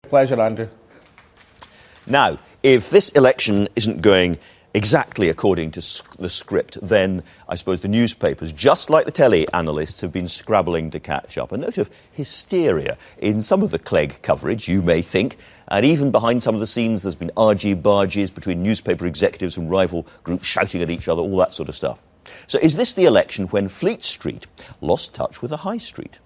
Pleasure, Andrew. Now, if this election isn't going exactly according to the script, then I suppose the newspapers, just like the telly analysts, have been scrabbling to catch up. A note of hysteria in some of the Clegg coverage, you may think, and even behind some of the scenes there's been argy-bargies between newspaper executives and rival groups shouting at each other, all that sort of stuff. So is this the election when Fleet Street lost touch with the High Street?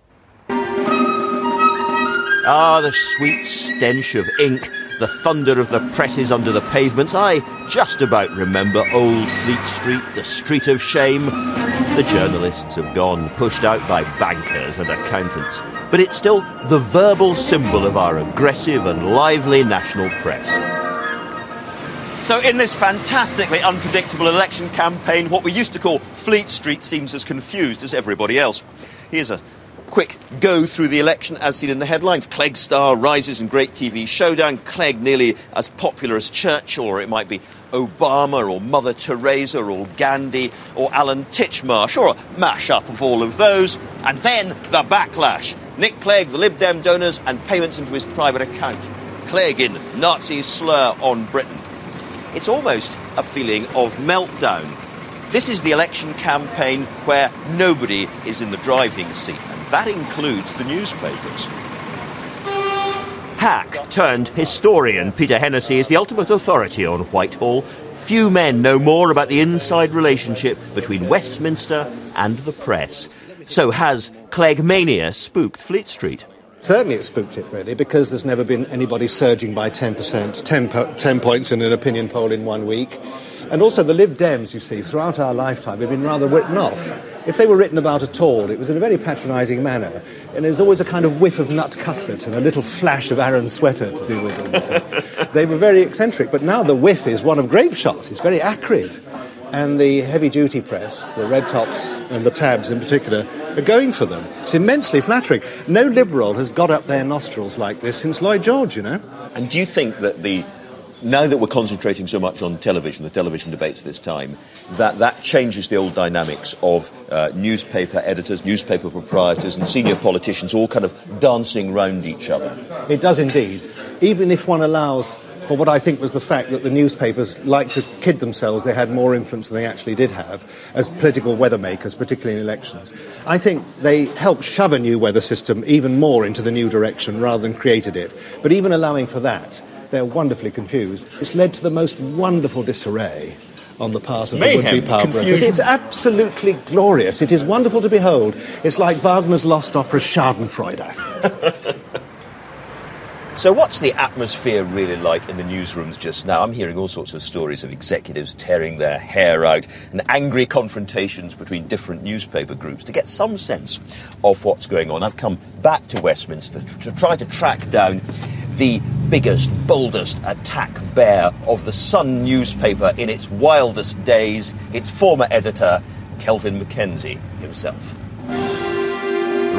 Ah, the sweet stench of ink, the thunder of the presses under the pavements. I just about remember old Fleet Street, the street of shame. The journalists have gone, pushed out by bankers and accountants. But it's still the verbal symbol of our aggressive and lively national press. So in this fantastically unpredictable election campaign, what we used to call Fleet Street seems as confused as everybody else. Here's a quick go through the election as seen in the headlines. Clegg star rises in great TV showdown. Clegg nearly as popular as Churchill, or it might be Obama or Mother Teresa or Gandhi or Alan Titchmarsh, or a mash-up of all of those. And then the backlash. Nick Clegg, the Lib Dem donors and payments into his private account. Clegg in Nazi slur on Britain. It's almost a feeling of meltdown. This is the election campaign where nobody is in the driving seat, and that includes the newspapers. Hack turned historian Peter Hennessy is the ultimate authority on Whitehall. Few men know more about the inside relationship between Westminster and the press. So has Cleggmania spooked Fleet Street? Certainly it spooked it, really, because there's never been anybody surging by 10%, 10 points in an opinion poll in 1 week. And also the Lib Dems, you see, throughout our lifetime have been rather written off. If they were written about at all, it was in a very patronising manner. And there was always a kind of whiff of nut cutlet and a little flash of Aaron Sweater to do with them. So they were very eccentric. But now the whiff is one of grape shot. It's very acrid. And the heavy-duty press, the red tops and the tabs in particular, are going for them. It's immensely flattering. No Liberal has got up their nostrils like this since Lloyd George, you know. And do you think that now that we're concentrating so much on television, the television debates this time, that changes the old dynamics of newspaper editors, newspaper proprietors and senior politicians all kind of dancing round each other? It does indeed. Even if one allows for what I think was the fact that the newspapers like to kid themselves they had more influence than they actually did have as political weather makers, particularly in elections. I think they helped shove a new weather system even more into the new direction rather than created it. But even allowing for that, they're wonderfully confused. It's led to the most wonderful disarray on the part of the would-be power brokers. It's absolutely glorious. It is wonderful to behold. It's like Wagner's lost opera Schadenfreude. So what's the atmosphere really like in the newsrooms just now? I'm hearing all sorts of stories of executives tearing their hair out and angry confrontations between different newspaper groups to get some sense of what's going on. I've come back to Westminster to try to track down the biggest, boldest attack bear of the Sun newspaper in its wildest days, its former editor, Kelvin Mackenzie himself.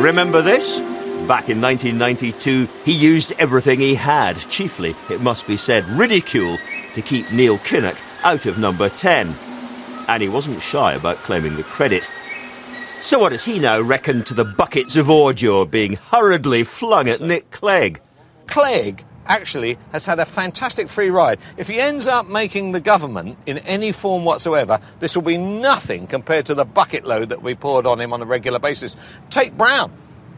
Remember this? Back in 1992, he used everything he had, chiefly, it must be said, ridicule, to keep Neil Kinnock out of number 10. And he wasn't shy about claiming the credit. So what does he now reckon to the buckets of ordure being hurriedly flung at Nick Clegg? Clegg actually has had a fantastic free ride. If he ends up making the government in any form whatsoever, this will be nothing compared to the bucket load that we poured on him on a regular basis. Take Brown.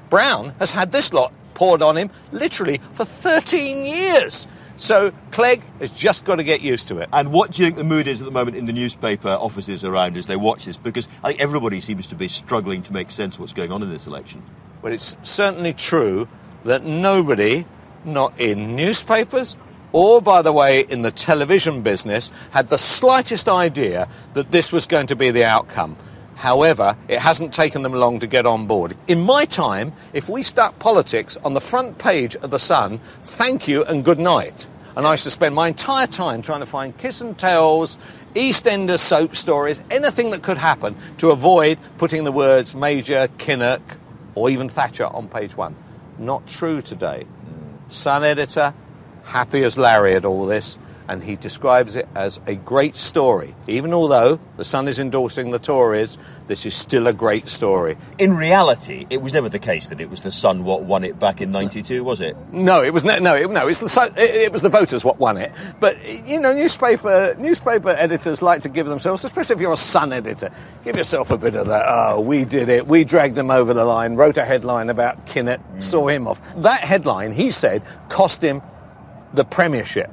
Brown has had this lot poured on him literally for 13 years. So Clegg has just got to get used to it. And what do you think the mood is at the moment in the newspaper offices around as they watch this? Because I think everybody seems to be struggling to make sense of what's going on in this election. Well, it's certainly true that nobody, not in newspapers or, by the way, in the television business, had the slightest idea that this was going to be the outcome. However, it hasn't taken them long to get on board. In my time, if we stuck politics on the front page of The Sun, thank you and good night. And I used to spend my entire time trying to find kiss and tells, EastEnders soap stories, anything that could happen to avoid putting the words Major, Kinnock, or even Thatcher on page one. Not true today. Sun editor, happy as Larry at all this. and he describes it as a great story. Even although the Sun is endorsing the Tories, this is still a great story. In reality, it was never the case that it was the Sun what won it back in '92, was it? No, it was it's the Sun, it was the voters what won it. But you know, newspaper editors like to give themselves, especially if you're a Sun editor, give yourself a bit of that. Oh, we did it. We dragged them over the line. Wrote a headline about Kinnett, saw him off. That headline, he said, cost him the premiership.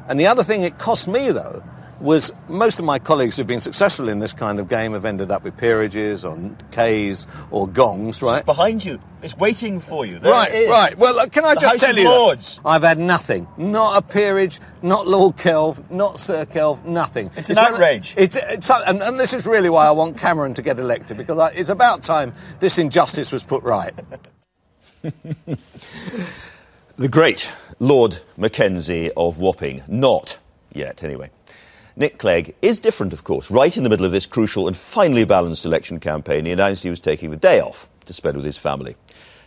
And the other thing it cost me, though, was most of my colleagues who've been successful in this kind of game have ended up with peerages or Ks or gongs, right? It's behind you. It's waiting for you. There Right, it is. right. Well, can I The just House tell of you Lords. I've had nothing. Not a peerage, not Lord Kelv, not Sir Kelv, nothing. It's an outrage. And this is really why I want Cameron to get elected, because it's about time this injustice was put right. The great Lord Mackenzie of Wapping. Not yet, anyway. Nick Clegg is different, of course. Right in the middle of this crucial and finely balanced election campaign, he announced he was taking the day off to spend with his family.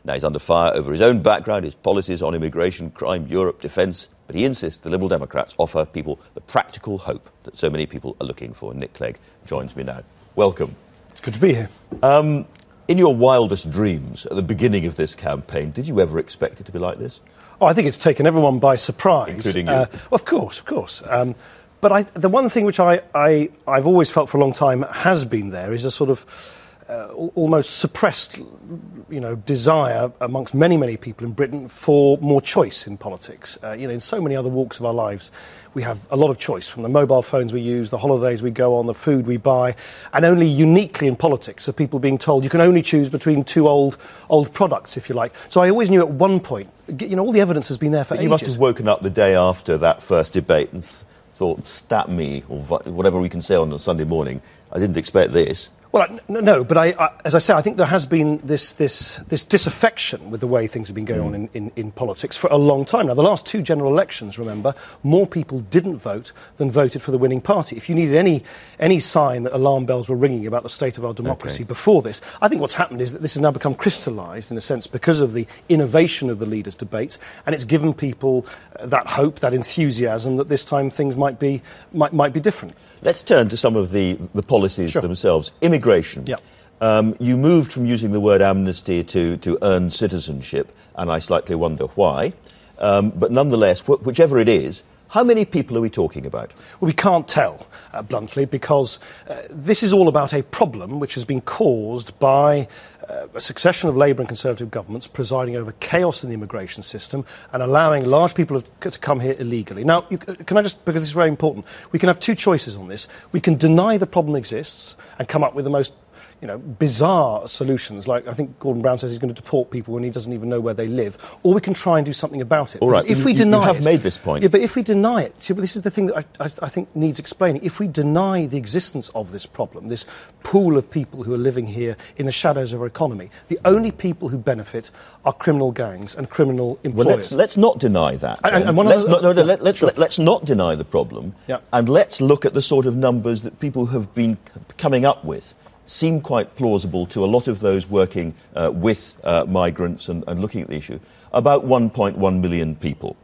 Now, he's under fire over his own background, his policies on immigration, crime, Europe, defence, but he insists the Liberal Democrats offer people the practical hope that so many people are looking for. Nick Clegg joins me now. Welcome. It's good to be here. In your wildest dreams at the beginning of this campaign, did you ever expect it to be like this? Oh, I think it's taken everyone by surprise. Including you. Of course. But the one thing which I've always felt for a long time has been there is a sort of almost suppressed, desire amongst many people in Britain for more choice in politics. In so many other walks of our lives, we have a lot of choice, from the mobile phones we use, the holidays we go on, the food we buy, and only uniquely in politics are people being told you can only choose between two old products, if you like. So I always knew at one point, all the evidence has been there for ages. You must have woken up the day after that first debate and thought, stat me, or whatever we can say on a Sunday morning. I didn't expect this. Well, no, but as I say, I think there has been this disaffection with the way things have been going on in politics for a long time. Now, the last two general elections, remember, more people didn't vote than voted for the winning party. If you needed any sign that alarm bells were ringing about the state of our democracy before this, I think what's happened is that this has now become crystallised, in a sense, because of the innovation of the leaders' debates, and it's given people that hope, that enthusiasm that this time things might be different. Let's turn to some of the policies themselves. Immigration. Yeah. You moved from using the word amnesty to earn citizenship, and I slightly wonder why. But nonetheless, whichever it is, how many people are we talking about? Well, we can't tell, bluntly, because this is all about a problem which has been caused by a succession of Labour and Conservative governments presiding over chaos in the immigration system and allowing large people to come here illegally. Now, can I just, because this is very important, we can have two choices on this. We can deny the problem exists and come up with the most bizarre solutions, like I think Gordon Brown says he's going to deport people when he doesn't even know where they live, or we can try and do something about it. All right, if we deny you have made this point. Yeah, but if we deny it, see, but this is the thing that I think needs explaining. If we deny the existence of this problem, this pool of people who are living here in the shadows of our economy, the only people who benefit are criminal gangs and criminal employers. Well, let's not deny that. Let's not deny the problem, and let's look at the sort of numbers that people have been coming up with. Seem quite plausible to a lot of those working with migrants and looking at the issue. About 1.1 million people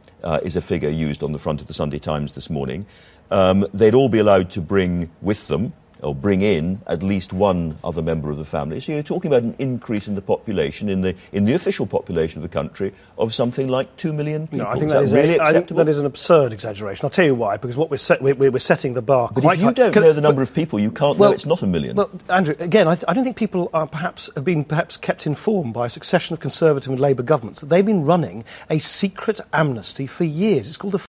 is a figure used on the front of the Sunday Times this morning. They'd all be allowed to bring with them, or bring in, at least one other member of the family. So you're talking about an increase in the population, in the official population of the country, of something like 2 million people. No, I think is that really acceptable? I think that is an absurd exaggeration. I'll tell you why, because what we're setting the bar but quite if you don't know the number of people, you can't know it's not 1 million. Well, Andrew, again, I don't think people have been kept informed by a succession of Conservative and Labour governments that they've been running a secret amnesty for years. It's called the